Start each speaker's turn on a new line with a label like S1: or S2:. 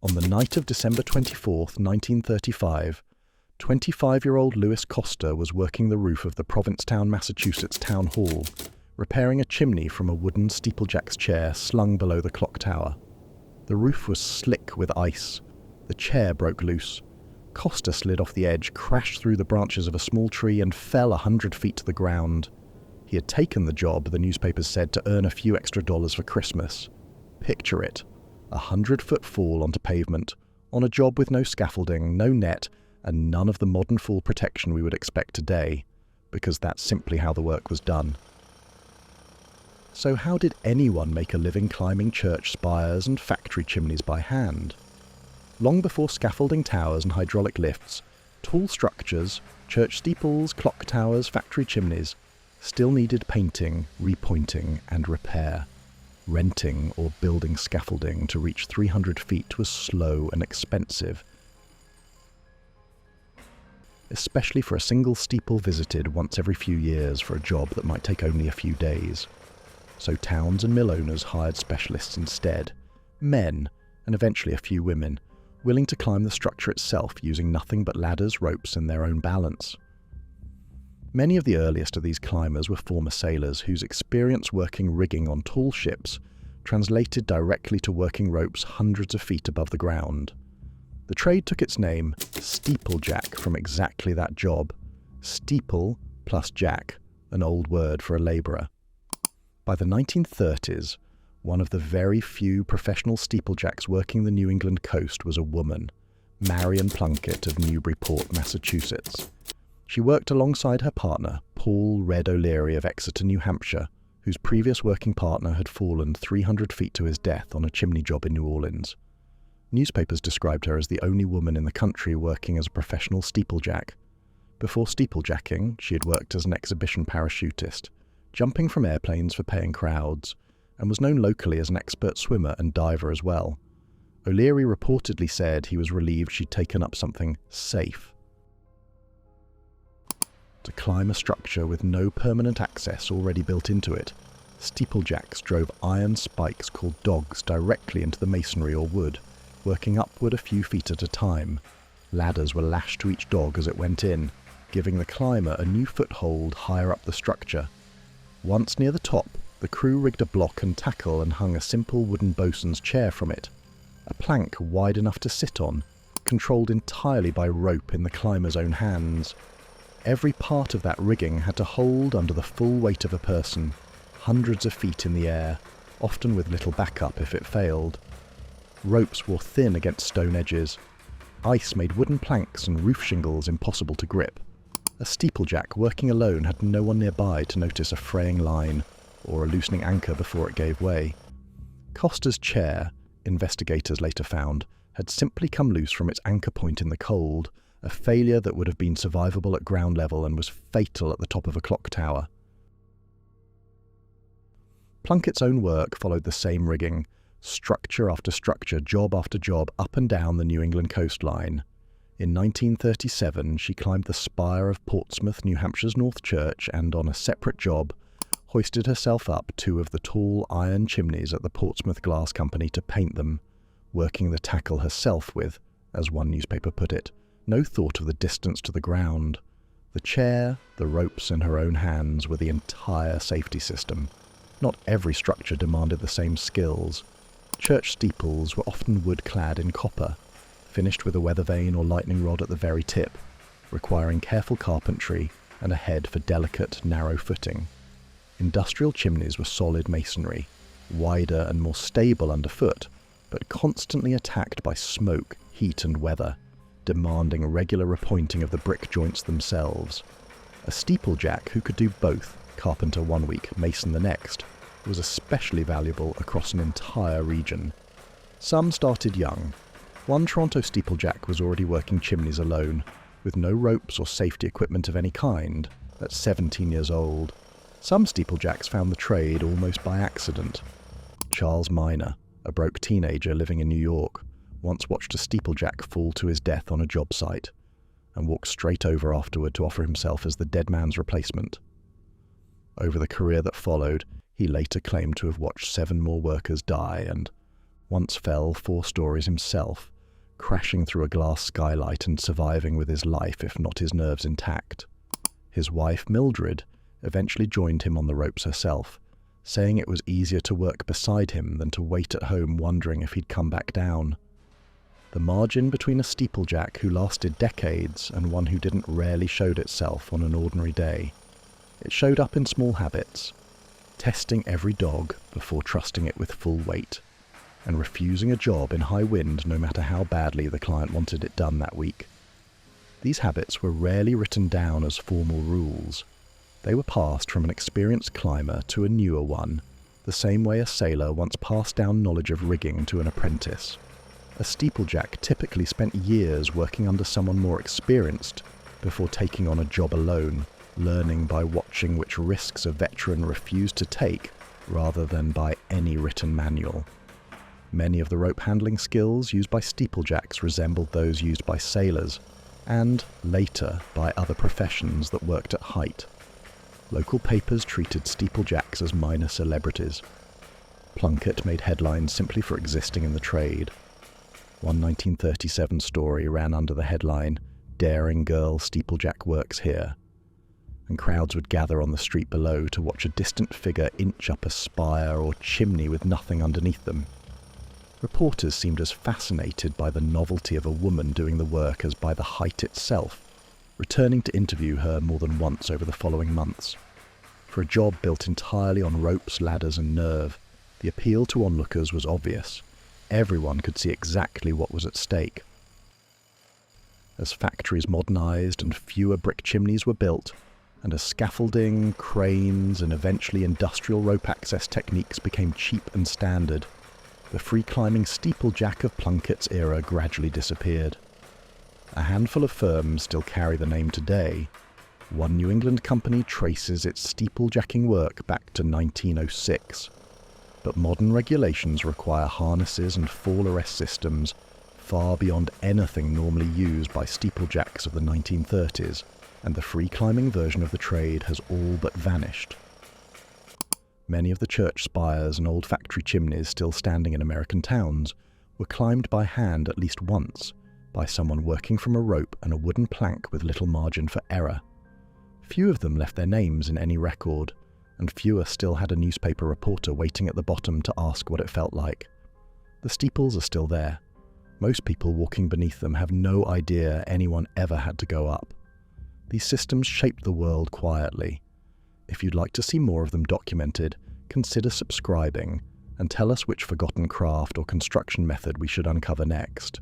S1: On the night of December 24th, 1935, 25-year-old Louis Costa was working the roof of the Provincetown, Massachusetts Town Hall, repairing a chimney from a wooden Steeplejack's chair slung below the clock tower. The roof was slick with ice. The chair broke loose. Costa slid off the edge, crashed through the branches of a small tree, and fell 100 feet to the ground. He had taken the job, the newspapers said, to earn a few extra dollars for Christmas. Picture it. 100-foot fall onto pavement, on a job with no scaffolding, no net, and none of the modern fall protection we would expect today, because that's simply how the work was done. So how did anyone make a living climbing church spires and factory chimneys by hand? Long before scaffolding towers and hydraulic lifts, tall structures, church steeples, clock towers, factory chimneys, still needed painting, repointing, and repair. Renting or building scaffolding to reach 300 feet was slow and expensive, especially for a single steeple visited once every few years for a job that might take only a few days. So towns and mill owners hired specialists instead, men, and eventually a few women, willing to climb the structure itself using nothing but ladders, ropes, and their own balance. Many of the earliest of these climbers were former sailors whose experience working rigging on tall ships translated directly to working ropes hundreds of feet above the ground. The trade took its name, Steeplejack, from exactly that job. Steeple plus jack, an old word for a labourer. By the 1930s, one of the very few professional steeplejacks working the New England coast was a woman, Marion Plunkett of Newburyport, Massachusetts. She worked alongside her partner, Paul Red O'Leary of Exeter, New Hampshire, whose previous working partner had fallen 300 feet to his death on a chimney job in New Orleans. Newspapers described her as the only woman in the country working as a professional steeplejack. Before steeplejacking, she had worked as an exhibition parachutist, jumping from airplanes for paying crowds, and was known locally as an expert swimmer and diver as well. O'Leary reportedly said he was relieved she'd taken up something safe. To climb a structure with no permanent access already built into it, steeplejacks drove iron spikes called dogs directly into the masonry or wood, working upward a few feet at a time. Ladders were lashed to each dog as it went in, giving the climber a new foothold higher up the structure. Once near the top, the crew rigged a block and tackle and hung a simple wooden bosun's chair from it, a plank wide enough to sit on, controlled entirely by rope in the climber's own hands. Every part of that rigging had to hold under the full weight of a person, hundreds of feet in the air, often with little backup if it failed. Ropes wore thin against stone edges. Ice made wooden planks and roof shingles impossible to grip. A steeplejack working alone had no one nearby to notice a fraying line or a loosening anchor before it gave way. Costa's chair, investigators later found, had simply come loose from its anchor point in the cold, a failure that would have been survivable at ground level and was fatal at the top of a clock tower. Plunkett's own work followed the same rigging, structure after structure, job after job, up and down the New England coastline. In 1937, she climbed the spire of Portsmouth, New Hampshire's North Church, and on a separate job, hoisted herself up two of the tall iron chimneys at the Portsmouth Glass Company to paint them, working the tackle herself with, as one newspaper put it, no thought of the distance to the ground. The chair, the ropes in her own hands were the entire safety system. Not every structure demanded the same skills. Church steeples were often wood-clad in copper, finished with a weather vane or lightning rod at the very tip, requiring careful carpentry and a head for delicate, narrow footing. Industrial chimneys were solid masonry, wider and more stable underfoot, but constantly attacked by smoke, heat and weather, demanding regular repointing of the brick joints themselves. A steeplejack who could do both, carpenter one week, mason the next, was especially valuable across an entire region. Some started young. One Toronto steeplejack was already working chimneys alone, with no ropes or safety equipment of any kind, at 17 years old. Some steeplejacks found the trade almost by accident. Charles Miner, a broke teenager living in New York, once watched a steeplejack fall to his death on a job site, and walked straight over afterward to offer himself as the dead man's replacement. Over the career that followed, he later claimed to have watched 7 more workers die and once fell 4 stories himself, crashing through a glass skylight and surviving with his life, if not his nerves, intact. His wife, Mildred, eventually joined him on the ropes herself, saying it was easier to work beside him than to wait at home wondering if he'd come back down. The margin between a steeplejack who lasted decades and one who didn't rarely showed itself on an ordinary day. It showed up in small habits, testing every dog before trusting it with full weight, and refusing a job in high wind no matter how badly the client wanted it done that week. These habits were rarely written down as formal rules. They were passed from an experienced climber to a newer one, the same way a sailor once passed down knowledge of rigging to an apprentice. A steeplejack typically spent years working under someone more experienced before taking on a job alone, learning by watching which risks a veteran refused to take rather than by any written manual. Many of the rope handling skills used by steeplejacks resembled those used by sailors, and, later, by other professions that worked at height. Local papers treated steeplejacks as minor celebrities. Plunkett made headlines simply for existing in the trade. One 1937 story ran under the headline, "Daring Girl Steeplejack Works Here," and crowds would gather on the street below to watch a distant figure inch up a spire or chimney with nothing underneath them. Reporters seemed as fascinated by the novelty of a woman doing the work as by the height itself, returning to interview her more than once over the following months. For a job built entirely on ropes, ladders and nerve, the appeal to onlookers was obvious. Everyone could see exactly what was at stake. As factories modernised and fewer brick chimneys were built, and as scaffolding, cranes and eventually industrial rope access techniques became cheap and standard, the free-climbing steeplejack of Plunkett's era gradually disappeared. A handful of firms still carry the name today. One New England company traces its steeplejacking work back to 1906. But modern regulations require harnesses and fall arrest systems far beyond anything normally used by steeplejacks of the 1930s, and the free-climbing version of the trade has all but vanished. Many of the church spires and old factory chimneys still standing in American towns were climbed by hand at least once, by someone working from a rope and a wooden plank with little margin for error. Few of them left their names in any record, and fewer still had a newspaper reporter waiting at the bottom to ask what it felt like. The steeples are still there. Most people walking beneath them have no idea anyone ever had to go up. These systems shaped the world quietly. If you'd like to see more of them documented, consider subscribing and tell us which forgotten craft or construction method we should uncover next.